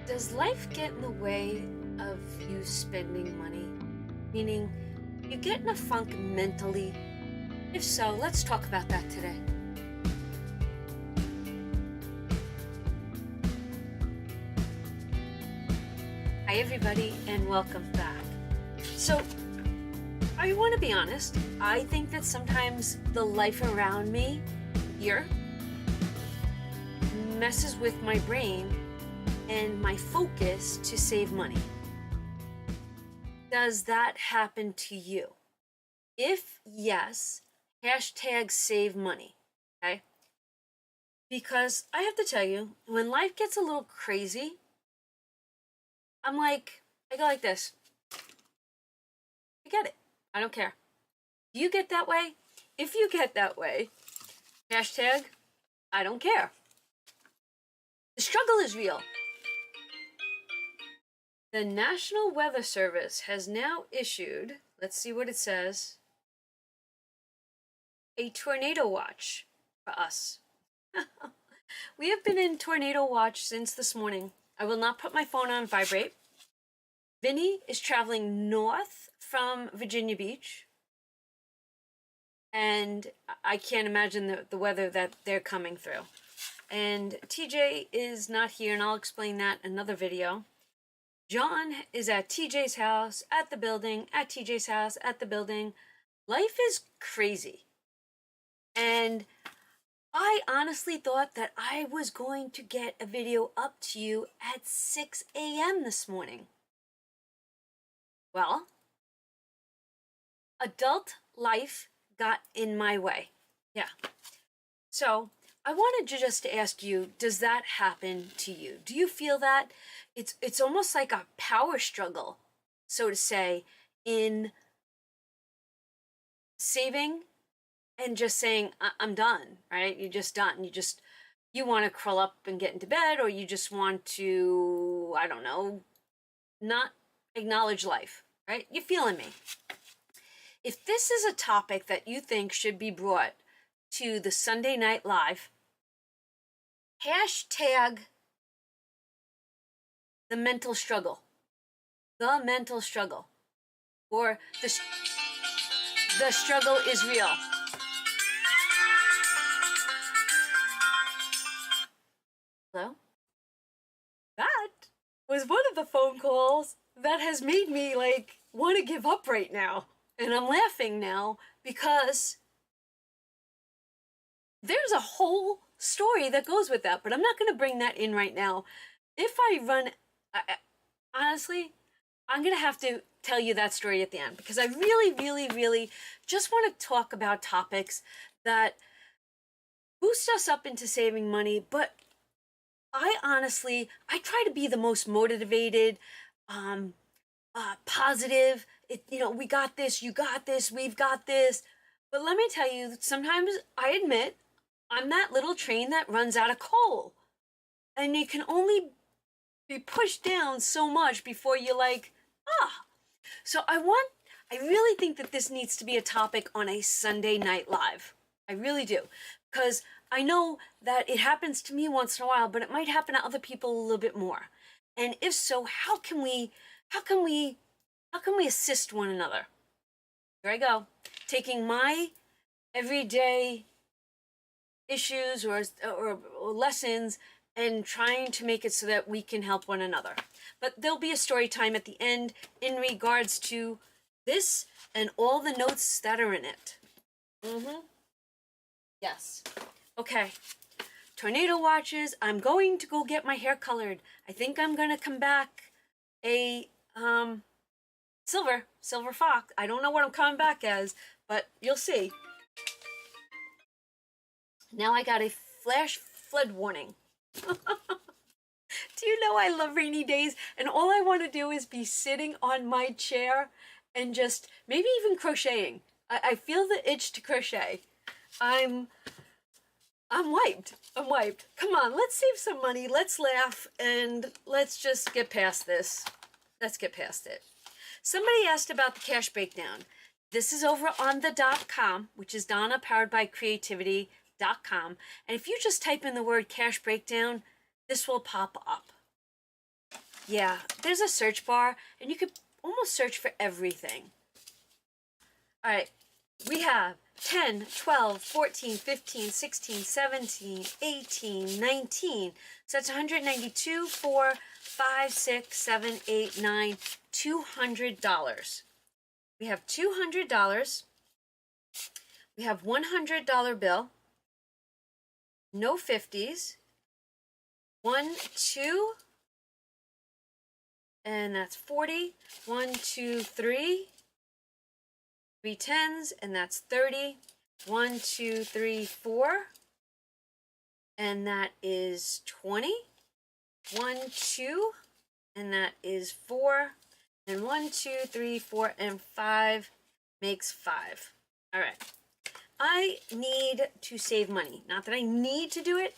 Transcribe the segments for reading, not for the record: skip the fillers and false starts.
Does life get in the way of you spending money? Meaning, you get in a funk mentally? If so, let's talk about that today. Hi everybody and welcome back. So, I want to be honest, I think that sometimes the life around me here messes with my brain and my focus to save money. Does that happen to you? If yes, hashtag save money, okay? Because I have to tell you, when life gets a little crazy, I go like this. I get it. I don't care. Do you get that way? If you get that way, hashtag I don't care. The struggle is real. The National Weather Service has now issued, let's see what it says, a tornado watch for us. We have been in tornado watch since this morning. I will not put my phone on vibrate. Vinny is traveling north from Virginia Beach, and I can't imagine the weather that they're coming through. And TJ is not here, and I'll explain that in another video. John is at TJ's house, at the building, at TJ's house, at the building. Life is crazy. And I honestly thought that I was going to get a video up to you at 6 a.m. this morning. Well, adult life got in my way. Yeah. So I wanted just to ask you, does that happen to you? Do you feel that? It's almost like a power struggle, so to say, in saving and just saying, I'm done, right? You're just done. You want to curl up and get into bed, or you just want to, I don't know, not acknowledge life, right? You're feeling me. If this is a topic that you think should be brought to the Sunday Night Live, hashtag the mental struggle. The mental struggle. Or the struggle is real. Hello? That was one of the phone calls that has made me want to give up right now. And I'm laughing now because there's a whole story that goes with that, but I'm not going to bring that in right now. If I run, honestly, I'm going to have to tell you that story at the end, because I really just want to talk about topics that boost us up into saving money. But I try to be the most motivated, positive. We got this, you got this, we've got this. But let me tell you, sometimes I admit I'm that little train that runs out of coal. And you can only be pushed down so much before you're like, So I really think that this needs to be a topic on a Sunday Night Live. I really do. Because I know that it happens to me once in a while, but it might happen to other people a little bit more. And if so, how can we assist one another? Here I go. Taking my everyday issues or lessons and trying to make it so that we can help one another. But there'll be a story time at the end in regards to this and all the notes that are in it. Yes. Okay. Tornado watches. I'm going to go get my hair colored. I think I'm going to come back a silver fox. I don't know what I'm coming back as, but you'll see. Now I got a flash flood warning. Do you know I love rainy days, and all I want to do is be sitting on my chair and just maybe even crocheting. I feel the itch to crochet. I'm wiped. Come on, let's save some money, let's laugh, and let's just get past this. Let's get past it. Somebody asked about the cash breakdown. This is over on the .com, which is Donna powered by creativity.com. And if you just type in the word cash breakdown, this will pop up. Yeah, there's a search bar, and you could almost search for everything. All right, we have 10, 12, 14, 15, 16, 17, 18, 19. So that's 192, 4, 5, 6, 7, 8, 9, $200. We have $200. We have $100 bill. No 50s. 1, 2, and that's 40. 1, 2, 3. 3 tens, and that's 30. 1, 2, 3, 4, and that is 20. 1, 2, and that is 4. And 1, 2, 3, 4, and 5 makes 5. All right. I need to save money. Not that I need to do it.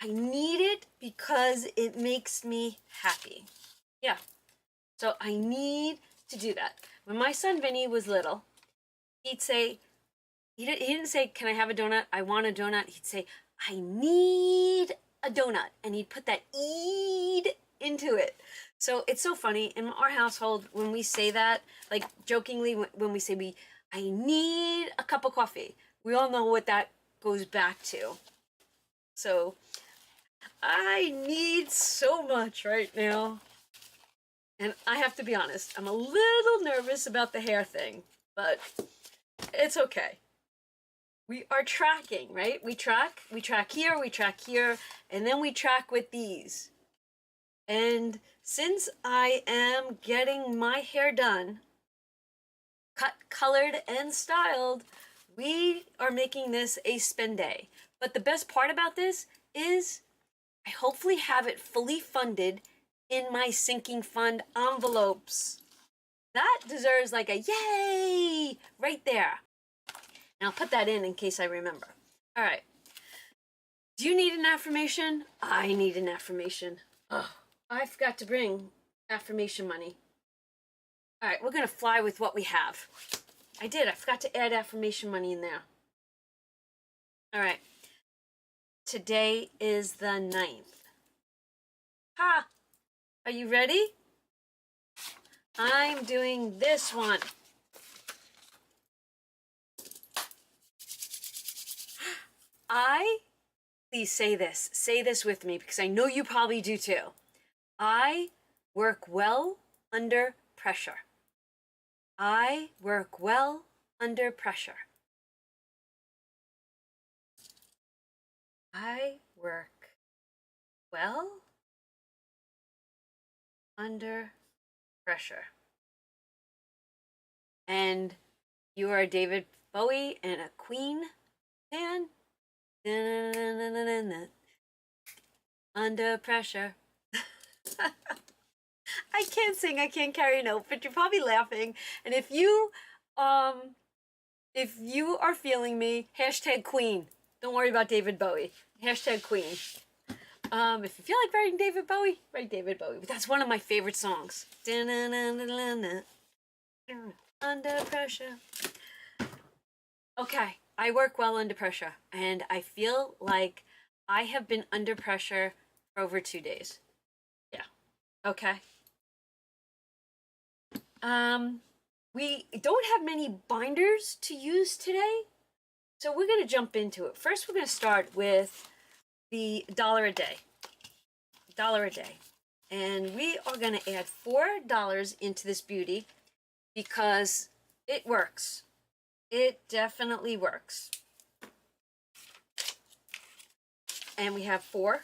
I need it because it makes me happy. Yeah. So I need to do that. When my son Vinny was little, he'd say, he didn't say, can I have a donut? I want a donut. He'd say, I need a donut. And he'd put that "eed" into it. So it's so funny. In our household, when we say that, like jokingly, when we say I need a cup of coffee, we all know what that goes back to. So I need so much right now. And I have to be honest, I'm a little nervous about the hair thing, but it's okay. We are tracking, right? We track here, and then we track with these. And since I am getting my hair done, cut, colored, and styled, we are making this a spend day. But the best part about this is I hopefully have it fully funded in my sinking fund envelopes. That deserves like a yay right there. And I'll put that in case I remember. All right. Do you need an affirmation? I need an affirmation. Ugh, I forgot to bring affirmation money. All right, we're going to fly with what we have. I forgot to add affirmation money in there. All right. Today is the 9th. Ha! Are you ready? I'm doing this one. Please say this. Say this with me because I know you probably do too. I work well under pressure. I work well under pressure. I work well under pressure. And you are David Bowie and a Queen fan? Under pressure. I can't sing, I can't carry a note, but you're probably laughing. And if you are feeling me, hashtag Queen. Don't worry about David Bowie. Hashtag Queen. If you feel like writing David Bowie, write David Bowie. But that's one of my favorite songs. Under pressure. Okay, I work well under pressure, and I feel like I have been under pressure for over 2 days. Yeah. Okay. We don't have many binders to use today, so we're going to jump into it. First, we're going to start with the $1 a day. $1 a day. And we are going to add $4 into this beauty because it works. It definitely works. And we have $4.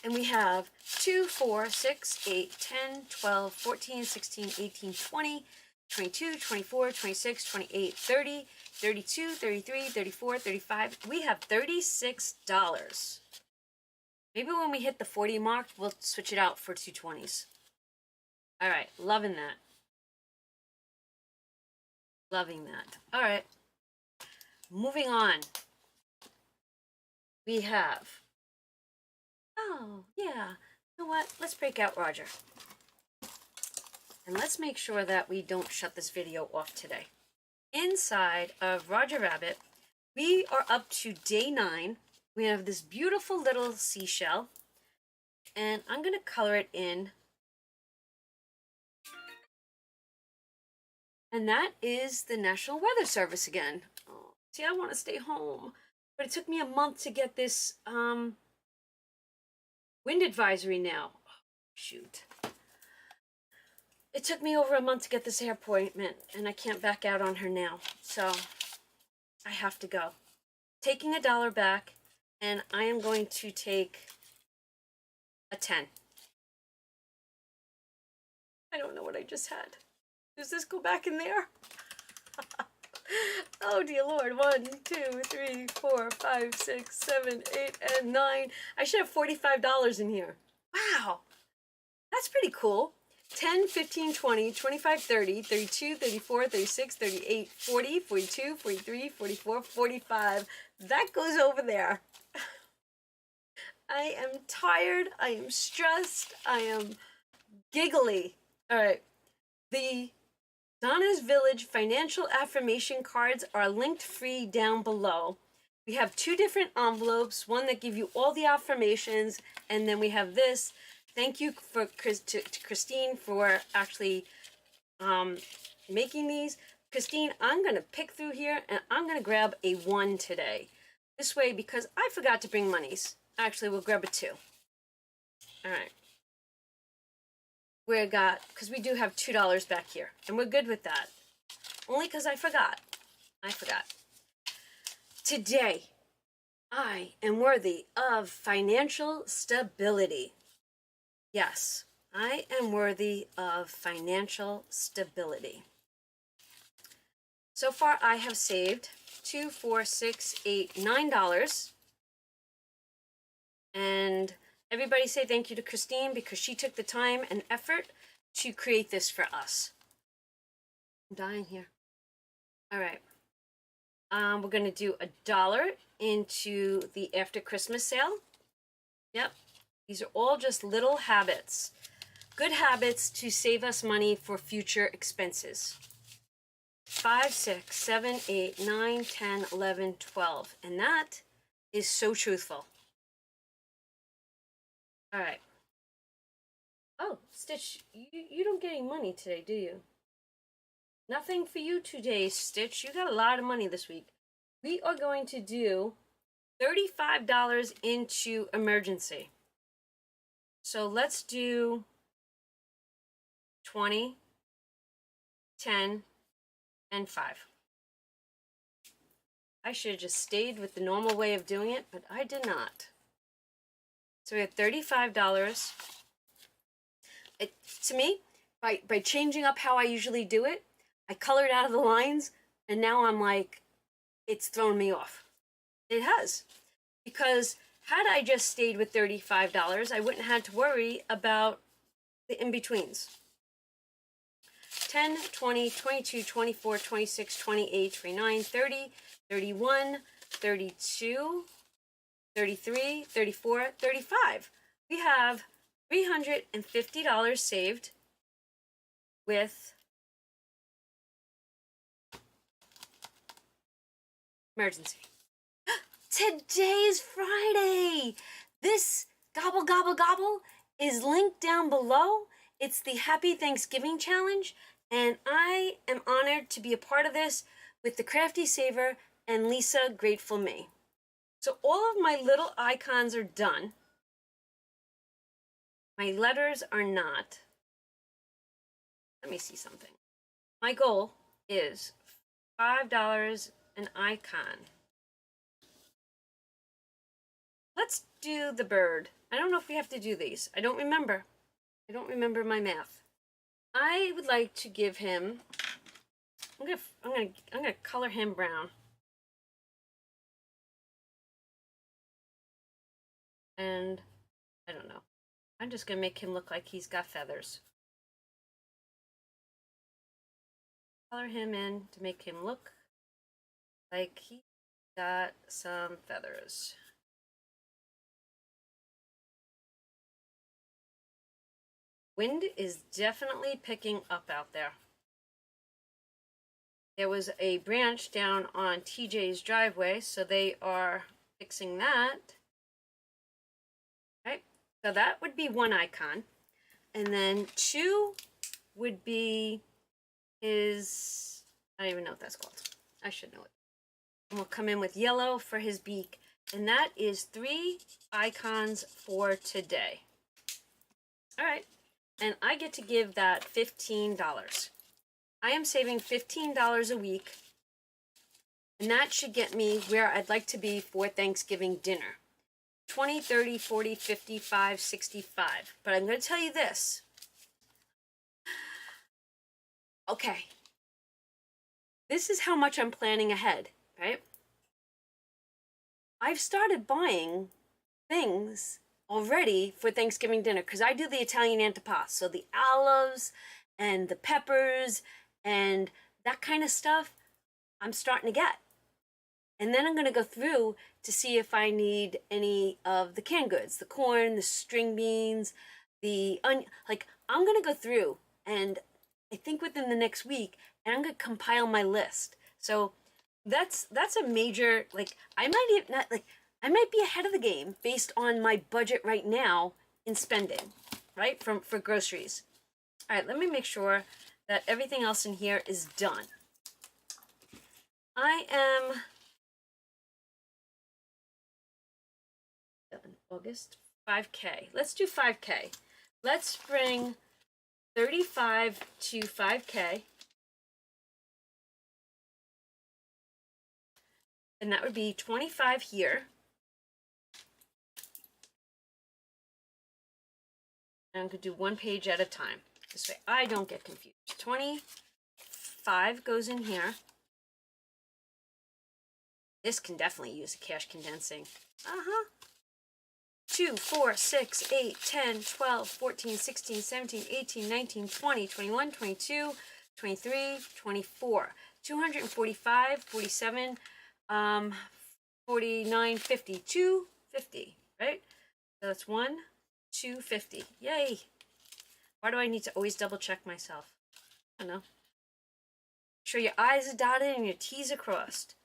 And we have 2, 4, 6, 8, 10, 12, 14, 16, 18, 20, 22, 24, 26, 28, 30, 32, 33, 34, 35. We have $36. Maybe when we hit the 40 mark, we'll switch it out for 2 20s. All right, loving that. Loving that. All right, moving on. We have, oh, yeah, you know what? Let's break out Roger. And let's make sure that we don't shut this video off today. Inside of Roger Rabbit, we are up to day 9. We have this beautiful little seashell. and I'm going to color it in. And that is the National Weather Service again. Oh, see, I want to stay home. But it took me a month to get this wind advisory now. Oh, shoot. It took me over a month to get this hair appointment, and I can't back out on her now. So I have to go. Taking $1 back, and I am going to take a 10. I don't know what I just had. Does this go back in there? Oh dear Lord. 1, 2, 3, 4, 5, 6, 7, 8, and 9. I should have $45 in here. Wow. That's pretty cool. 10, 15, 20, 25, 30, 32, 34, 36, 38, 40, 42, 43, 44, 45. That goes over there. I am tired. I am stressed. I am giggly. All right. The Donna's Village financial affirmation cards are linked free down below. We have 2 different envelopes, one that give you all the affirmations, and then we have this. Thank you to Christine for actually making these. Christine, I'm going to pick through here, and I'm going to grab a 1 today. This way, because I forgot to bring monies. Actually, we'll grab a 2. All right. Because we do have $2 back here, and we're good with that. Only because I forgot. Today, I am worthy of financial stability. Yes, I am worthy of financial stability. So far, I have saved $2, $4, $6, $8, $9. And everybody say thank you to Christine because she took the time and effort to create this for us. I'm dying here. All right. We're going to do $1 into the after Christmas sale. Yep. These are all just little habits. Good habits to save us money for future expenses. 5, 6, 7, 8, 9, 10, 11, 12. And that is so truthful. All right. Oh, Stitch, you don't get any money today, do you? Nothing for you today, Stitch. You got a lot of money this week. We are going to do $35 into emergency. So let's do 20, 10, and 5. I should have just stayed with the normal way of doing it, but I did not. So we have $35. To me, by changing up how I usually do it, I colored out of the lines, and now I'm like, it's thrown me off. It has. Because had I just stayed with $35, I wouldn't have had to worry about the in-betweens. 10, 20, 22, 24, 26, 28, 29, 30, 31, 32, 33, 34, 35. We have $350 saved with emergency. Today's Friday. This gobble gobble gobble is linked down below. It's the Happy Thanksgiving Challenge, and I am honored to be a part of this with the Crafty Saver and Lisa Grateful Me. So all of my little icons are done. My letters are not. Let me see something. My goal is $5 an icon. Let's do the bird. I don't know if we have to do these. I don't remember. I don't remember my math. I would like to give him. I'm gonna color him brown. And I don't know. I'm just gonna make him look like he's got feathers. Color him in to make him look like he got some feathers. Wind is definitely picking up out there. There was a branch down on TJ's driveway, so they are fixing that. Right, So that would be one icon. And then 2 would be his, I don't even know what that's called. I should know it. And we'll come in with yellow for his beak. And that is 3 icons for today. All right. And I get to give that $15. I am saving $15 a week. And that should get me where I'd like to be for Thanksgiving dinner. 20, 30, 40, 55, 65. But I'm going to tell you this. Okay. This is how much I'm planning ahead, right? I've started buying things already for Thanksgiving dinner because I do the Italian antipasto. So the olives and the peppers and that kind of stuff I'm starting to get. And then I'm going to go through to see if I need any of the canned goods, the corn, the string beans, the onion. Like, I'm going to go through, and I think within the next week, and I'm going to compile my list. So that's a major, like, I might be ahead of the game based on my budget right now in spending, right, for groceries. All right, let me make sure that everything else in here is done. I am August 5K. Let's do 5K. Let's bring 35 to 5K. And that would be 25 here. And I'm going to do one page at a time. This way I don't get confused. 25 goes in here. This can definitely use a cash condensing. 2, 4, 6, 8, 10, 12, 14, 16, 17, 18, 19, 20, 21, 22, 23, 24, 245, 47, 49, 50, 250, right? So that's 1, 250. Yay! Why do I need to always double check myself? I don't know. Make sure your I's are dotted and your T's are crossed.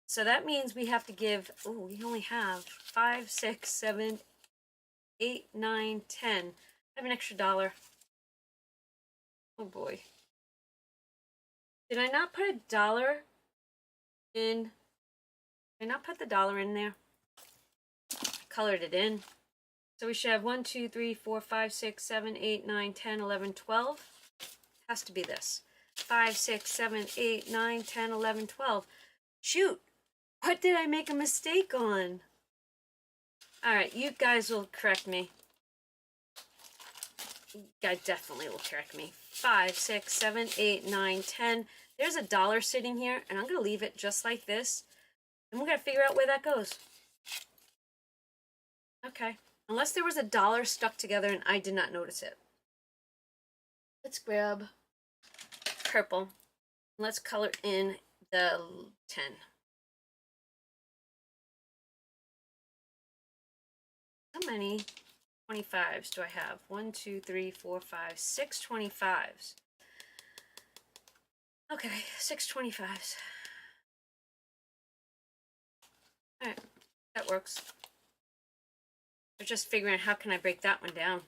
So that means we have to give, oh, we only have 5, 6, 7, 8, 9, 10. I have an extra $1. Oh boy. Did I not put $1 in? Did I not put the $1 in there? I colored it in. So we should have 1, 2, 3, 4, 5, 6, 7, 8, 9, 10, 11, 12. Has to be this. 5, 6, 7, 8, 9, 10, 11, 12. Shoot! What did I make a mistake on? Alright, you guys will correct me. You guys definitely will correct me. 5, 6, 7, 8, 9, 10. There's $1 sitting here, and I'm going to leave it just like this. And we're going to figure out where that goes. Okay. Unless there was $1 stuck together and I did not notice it. Let's grab purple. Let's color in the 10. How many 25s do I have? 1, 2, 3, 4, 5, 6 25s. Okay, 6 25s. Alright, that works. I'm just figuring out how can I break that one down.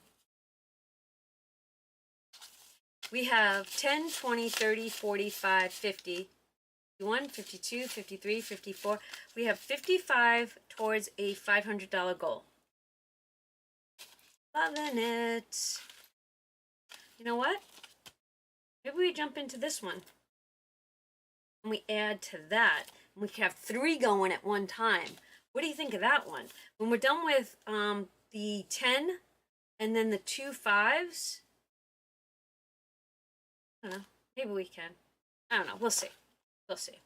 We have 10, 20, 30, 45, 50, 51, 52, 53, 54. We have 55 towards a $500 goal. Loving it. You know what? Maybe we jump into this one. And we add to that. And we can have 3 going at one time. What do you think of that one? When we're done with the 10 and then the 2 5s, I don't know. Maybe we can. I don't know. We'll see. We'll see.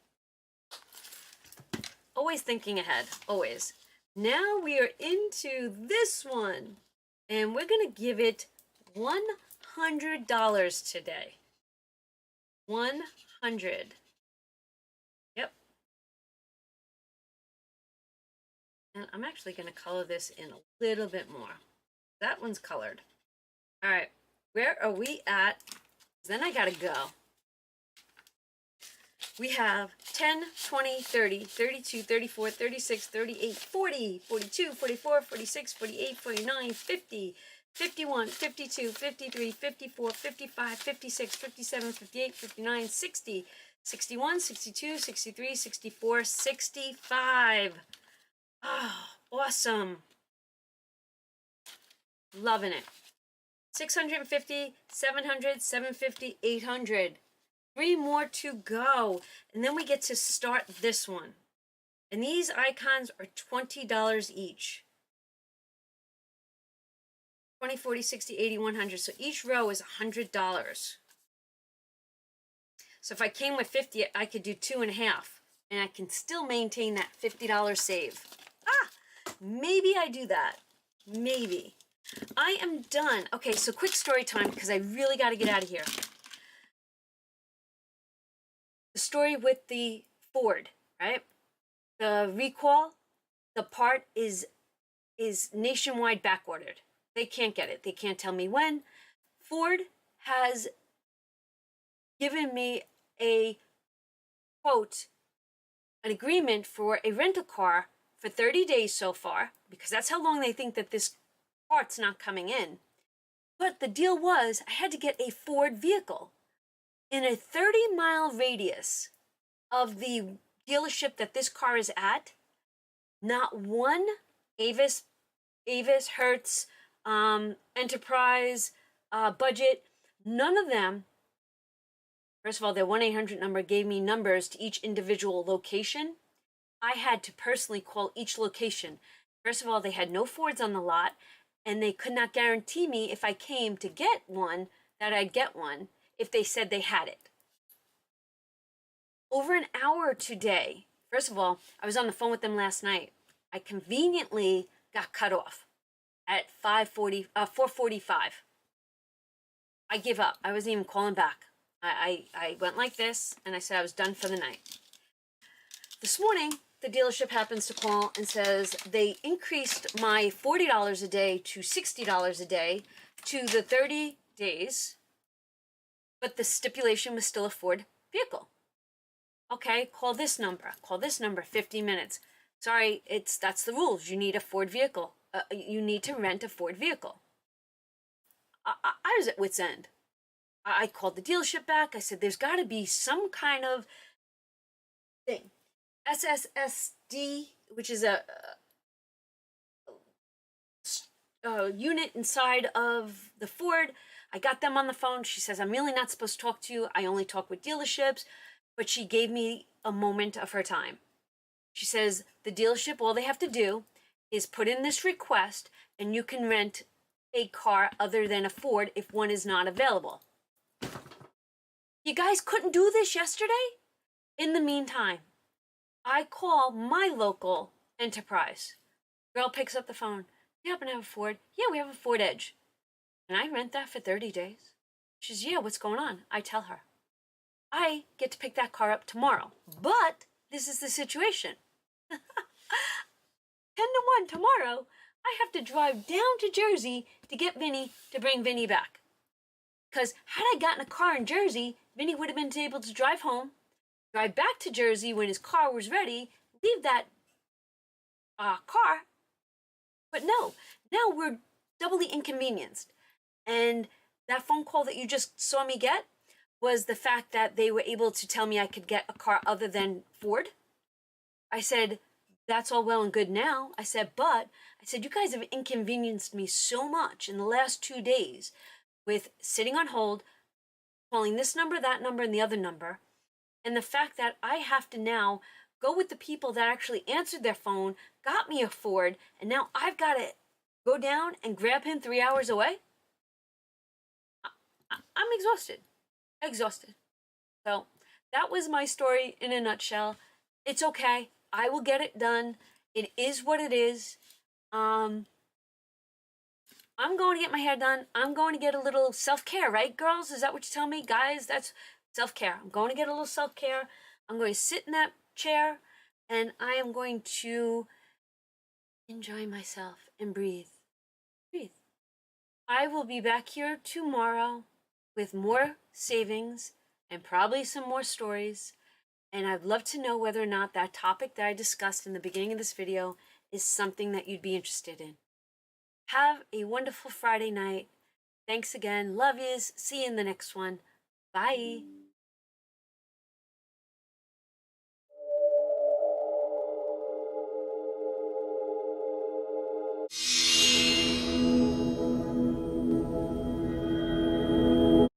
Always thinking ahead. Always. Now we are into this one. And we're going to give it $100 today. 100. Yep. And I'm actually going to color this in a little bit more. That one's colored. All right. Where are we at? Then I got to go. We have 10, 20, 30, 32, 34, 36, 38, 40, 42, 44, 46, 48, 49, 50, 51, 52, 53, 54, 55, 56, 57, 58, 59, 60, 61, 62, 63, 64, 65. Oh, awesome. Loving it. 650, 700, 750, 800. 3 more to go. And then we get to start this one. And these icons are $20 each. 20, 40, 60, 80, 100. So each row is $100. So if I came with 50, I could do 2.5. And I can still maintain that $50 save. Maybe I do that. Maybe. I am done. Okay, so quick story time because I really got to get out of here. The story with the Ford, right? The recall, the part is nationwide back ordered. They can't get it. They can't tell me when. Ford has given me a quote, an agreement for a rental car for 30 days so far, because that's how long they think that this part's not coming in. But the deal was I had to get a Ford vehicle in a 30-mile radius of the dealership that this car is at. Not one Avis, Hertz, Enterprise, Budget, none of them. First of all, their 1-800 number gave me numbers to each individual location. I had to personally call each location. First of all, they had no Fords on the lot, and they could not guarantee me if I came to get one that I'd get one if they said they had it. Over an hour today. First of all, I was on the phone with them last night. I conveniently got cut off at 4:45. I give up. I wasn't even calling back. I went like this, and I said I was done for the night. This morning, the dealership happens to call and says they increased my $40 a day to $60 a day to the 30 days, but the stipulation was still a Ford vehicle. Okay, call this number, 50 minutes. Sorry, that's the rules. You need a Ford vehicle. You need to rent a Ford vehicle. I was at wit's end. I called the dealership back. I said, there's got to be some kind of thing. SSSD, which is a unit inside of the Ford. I got them on the phone. She says, I'm really not supposed to talk to you. I only talk with dealerships. But she gave me a moment of her time. She says, the dealership, all they have to do is put in this request and you can rent a car other than a Ford if one is not available. You guys couldn't do this yesterday? In the meantime, I call my local Enterprise. Girl picks up the phone. You happen to have a Ford? Yeah, we have a Ford Edge. Can I rent that for 30 days? She says, yeah, what's going on? I tell her. I get to pick that car up tomorrow. But this is the situation. 10 to 1 tomorrow, I have to drive down to Jersey to get Vinny to bring Vinny back. Because had I gotten a car in Jersey, Vinny would have been able to drive home, drive back to Jersey when his car was ready, leave that car. But no, now we're doubly inconvenienced. And that phone call that you just saw me get was the fact that they were able to tell me I could get a car other than Ford. I said, that's all well and good now. I said, you guys have inconvenienced me so much in the last 2 days with sitting on hold, calling this number, that number, and the other number. And the fact that I have to now go with the people that actually answered their phone, got me a Ford, and now I've got to go down and grab him 3 hours away. I'm exhausted. So that was my story in a nutshell. It's okay. I will get it done. It is what it is. I'm going to get my hair done. I'm going to get a little self-care, right, girls? Is that what you tell me? Guys, that's self-care. I'm going to get a little self-care. I'm going to sit in that chair, and I am going to enjoy myself and breathe. I will be back here tomorrow with more savings and probably some more stories. And I'd love to know whether or not that topic that I discussed in the beginning of this video is something that you'd be interested in. Have a wonderful Friday night. Thanks again. Love yous. See you in the next one. Bye.